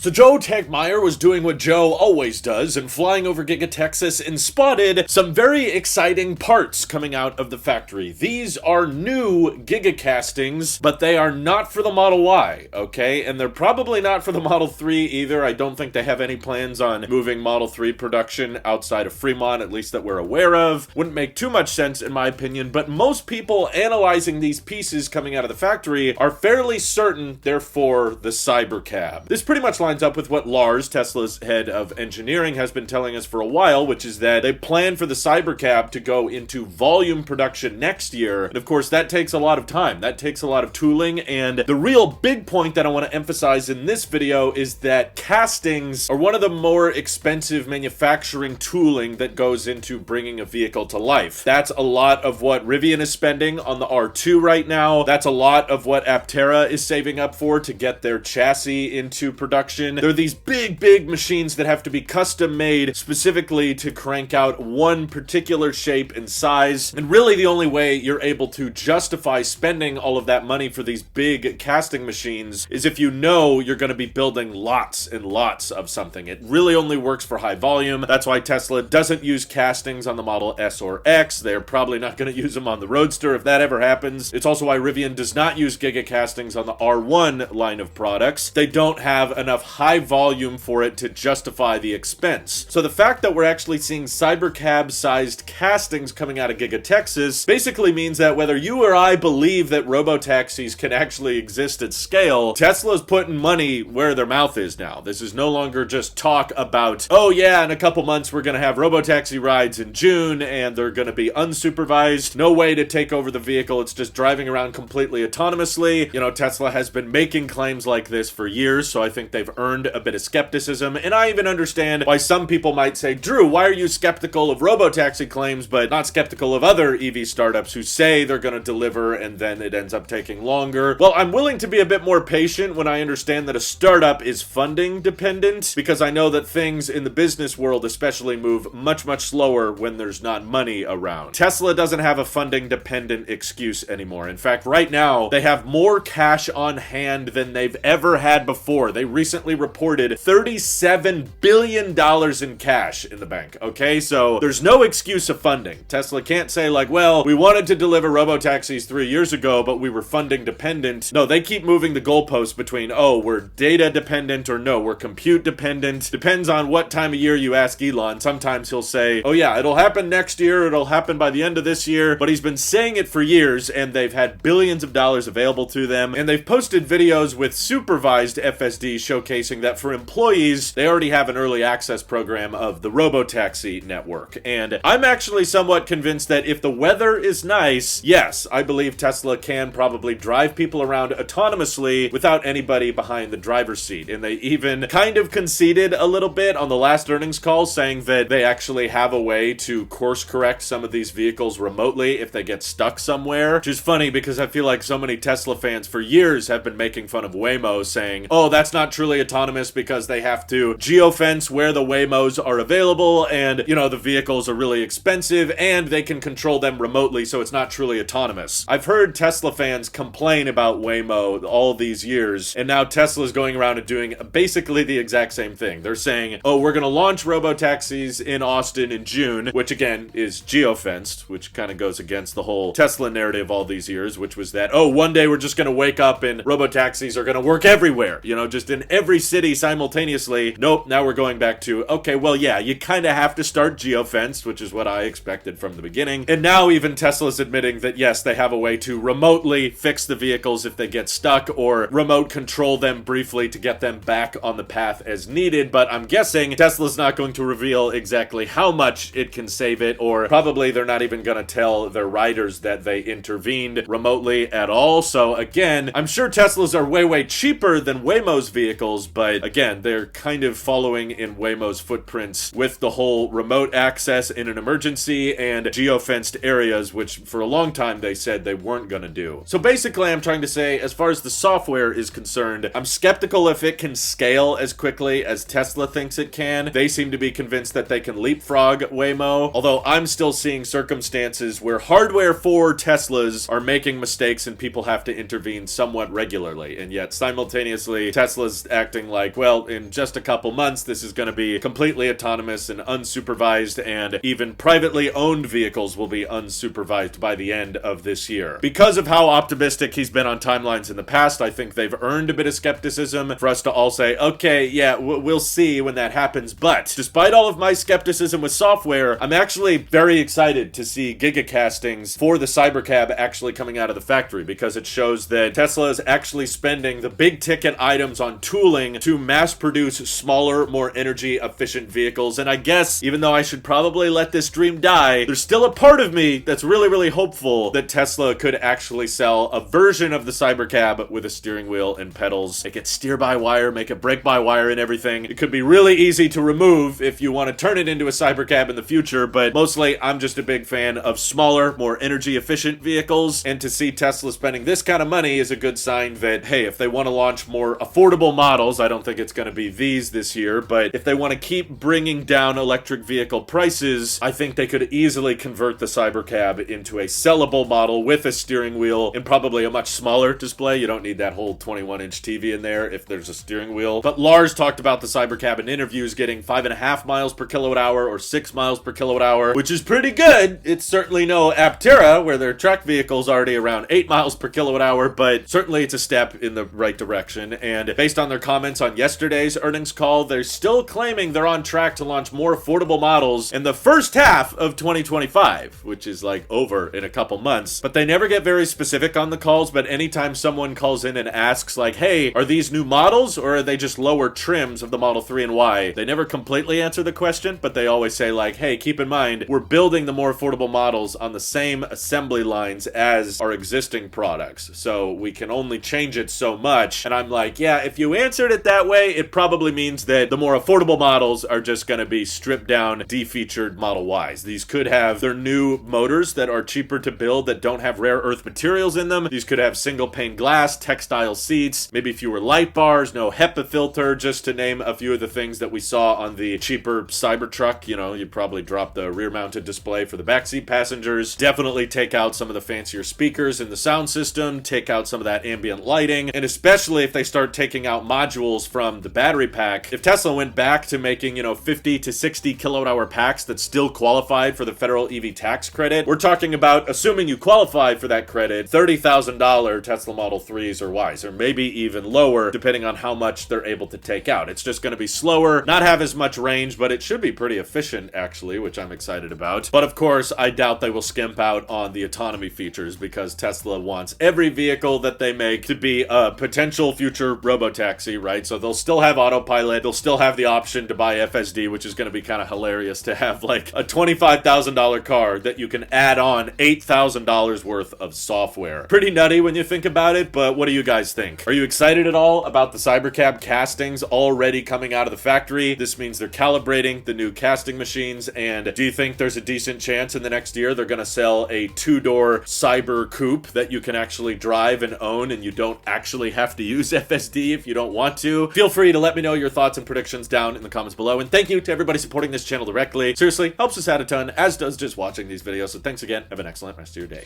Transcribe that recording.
So Joe Tegmeyer was doing what Joe always does and flying over Giga Texas and spotted some very exciting parts coming out of the factory. These are new Giga castings, but they are not for the Model Y, okay? And they're probably not for the Model 3 either. I don't think they have any plans on moving Model 3 production outside of Fremont, at least that we're aware of. Wouldn't make too much sense in my opinion, but most people analyzing these pieces coming out of the factory are fairly certain they're for the CyberCab. This pretty much lines up with what Lars, Tesla's head of engineering, has been telling us for a while, which is that they plan for the CyberCab to go into volume production next year. And of course, that takes a lot of time. That takes a lot of tooling. And the real big point that I want to emphasize in this video is that castings are one of the more expensive manufacturing tooling that goes into bringing a vehicle to life. That's a lot of what Rivian is spending on the R2 right now. That's a lot of what Aptera is saving up for to get their chassis into production. They're these big machines that have to be custom made specifically to crank out one particular shape and size. And really the only way you're able to justify spending all of that money for these big casting machines is if you know you're going to be building lots and lots of something. It really only works for high volume. That's why Tesla doesn't use castings on the Model S or X. They're probably not going to use them on the Roadster if that ever happens. It's also why Rivian does not use Giga castings on the R1 line of products. They don't have enough high volume for it to justify the expense. So the fact that we're actually seeing CyberCab sized castings coming out of Giga Texas basically means that whether you or I believe that robo-taxis can actually exist at scale, Tesla's putting money where their mouth is now. This is no longer just talk about, oh yeah, in a couple months we're gonna have robo-taxi rides in June and they're gonna be unsupervised. No way to take over the vehicle. It's just driving around completely autonomously. You know, Tesla has been making claims like this for years, so I think they've earned a bit of skepticism. And I even understand why some people might say, Drew, why are you skeptical of robo-taxi claims but not skeptical of other EV startups who say they're going to deliver and then it ends up taking longer? Well, I'm willing to be a bit more patient when I understand that a startup is funding dependent, because I know that things in the business world especially move much slower when there's not money around. Tesla doesn't have a funding dependent excuse anymore. In fact, right now they have more cash on hand than they've ever had before. They recently reported $37 billion in cash in the bank, okay? So there's no excuse of funding. Tesla can't say like, well, we wanted to deliver robo-taxis 3 years ago, but we were funding dependent. No, they keep moving the goalposts between, oh, we're data dependent, or no, we're compute dependent. Depends on what time of year you ask Elon. Sometimes he'll say, oh yeah, it'll happen next year, it'll happen by the end of this year, but he's been saying it for years, and they've had billions of dollars available to them, and they've posted videos with supervised FSD showcasing that for employees, they already have an early access program of the robo-taxi network. And I'm actually somewhat convinced that if the weather is nice, yes, I believe Tesla can probably drive people around autonomously without anybody behind the driver's seat. And they even kind of conceded a little bit on the last earnings call, saying that they actually have a way to course correct some of these vehicles remotely if they get stuck somewhere. Which is funny because I feel like so many Tesla fans for years have been making fun of Waymo, saying, oh, that's not truly autonomous because they have to geofence where the Waymos are available, and you know, the vehicles are really expensive and they can control them remotely, so it's not truly autonomous. I've heard Tesla fans complain about Waymo all these years, and now Tesla's going around and doing basically the exact same thing. They're saying, oh, we're gonna launch robo-taxis in Austin in June, which again is geofenced, which kind of goes against the whole Tesla narrative all these years, which was that, oh, one day we're just gonna wake up and robo-taxis are gonna work everywhere, you know, just in every city simultaneously. Nope, now we're going back to, okay, well, yeah, you kind of have to start geofenced, which is what I expected from the beginning. And now even Tesla's admitting that, yes, they have a way to remotely fix the vehicles if they get stuck, or remote control them briefly to get them back on the path as needed. But I'm guessing Tesla's not going to reveal exactly how much it can save it, or probably they're not even going to tell their riders that they intervened remotely at all. So again, I'm sure Teslas are way cheaper than Waymo's vehicles, but again, they're kind of following in Waymo's footprints with the whole remote access in an emergency and geofenced areas, which for a long time they said they weren't going to do. So basically, I'm trying to say, as far as the software is concerned, I'm skeptical if it can scale as quickly as Tesla thinks it can. They seem to be convinced that they can leapfrog Waymo, although I'm still seeing circumstances where hardware for Teslas are making mistakes and people have to intervene somewhat regularly, and yet simultaneously Tesla's projecting like, well, in just a couple months, this is going to be completely autonomous and unsupervised, and even privately owned vehicles will be unsupervised by the end of this year. Because of how optimistic he's been on timelines in the past, I think they've earned a bit of skepticism for us to all say, okay, yeah, we'll see when that happens. But despite all of my skepticism with software, I'm actually very excited to see Giga castings for the CyberCab actually coming out of the factory, because it shows that Tesla is actually spending the big ticket items on tooling to mass produce smaller, more energy efficient vehicles. And I guess, even though I should probably let this dream die, there's still a part of me that's really hopeful that Tesla could actually sell a version of the CyberCab with a steering wheel and pedals. Make it steer by wire, make it brake by wire and everything. It could be really easy to remove if you want to turn it into a CyberCab in the future, but mostly I'm just a big fan of smaller, more energy efficient vehicles, and to see Tesla spending this kind of money is a good sign that, hey, if they want to launch more affordable models, I don't think it's going to be these this year, but if they want to keep bringing down electric vehicle prices, I think they could easily convert the CyberCab into a sellable model with a steering wheel and probably a much smaller display. You don't need that whole 21-inch TV in there if there's a steering wheel. But Lars talked about the CyberCab in interviews getting 5.5 miles per kilowatt hour or 6 miles per kilowatt hour, which is pretty good. It's certainly no Aptera, where their truck vehicle's already around 8 miles per kilowatt hour, but certainly it's a step in the right direction. And based on their comments on yesterday's earnings call, they're still claiming they're on track to launch more affordable models in the first half of 2025, which is like over in a couple months. But they never get very specific on the calls, but anytime someone calls in and asks like, hey, are these new models or are they just lower trims of the Model 3 and Y? They never completely answer the question, but they always say like, hey, keep in mind, we're building the more affordable models on the same assembly lines as our existing products, so we can only change it so much. And I'm like, yeah, if you answered it that way, it probably means that the more affordable models are just going to be stripped down, defeatured Model Ys. These could have their new motors that are cheaper to build, that don't have rare earth materials in them. These could have single pane glass, textile seats, maybe fewer light bars, no HEPA filter, just to name a few of the things that we saw on the cheaper Cybertruck. You know, you'd probably drop the rear mounted display for the backseat passengers, definitely take out some of the fancier speakers in the sound system, take out some of that ambient lighting, and especially if they start taking out modules from the battery pack. If Tesla went back to making, 50 to 60 kilowatt hour packs that still qualified for the federal EV tax credit, we're talking about, assuming you qualify for that credit, $30,000 Tesla Model 3s or Ys, or maybe even lower, depending on how much they're able to take out. It's just going to be slower, not have as much range, but it should be pretty efficient, actually, which I'm excited about. But of course, I doubt they will skimp out on the autonomy features, because Tesla wants every vehicle that they make to be a potential future robo-taxi, right? So they'll still have autopilot, they'll still have the option to buy FSD, which is going to be kind of hilarious to have like a $25,000 car that you can add on $8,000 worth of software. Pretty nutty when you think about it, but what do you guys think? Are you excited at all about the CyberCab castings already coming out of the factory? This means they're calibrating the new casting machines, and do you think there's a decent chance in the next year they're going to sell a two-door Cyber Coupe that you can actually drive and own, and you don't actually have to use FSD if you don't want to? Feel free to let me know your thoughts and predictions down in the comments below, and thank you to everybody supporting this channel directly. Seriously, helps us out a ton, as does just watching these videos, so thanks again. Have an excellent rest of your day.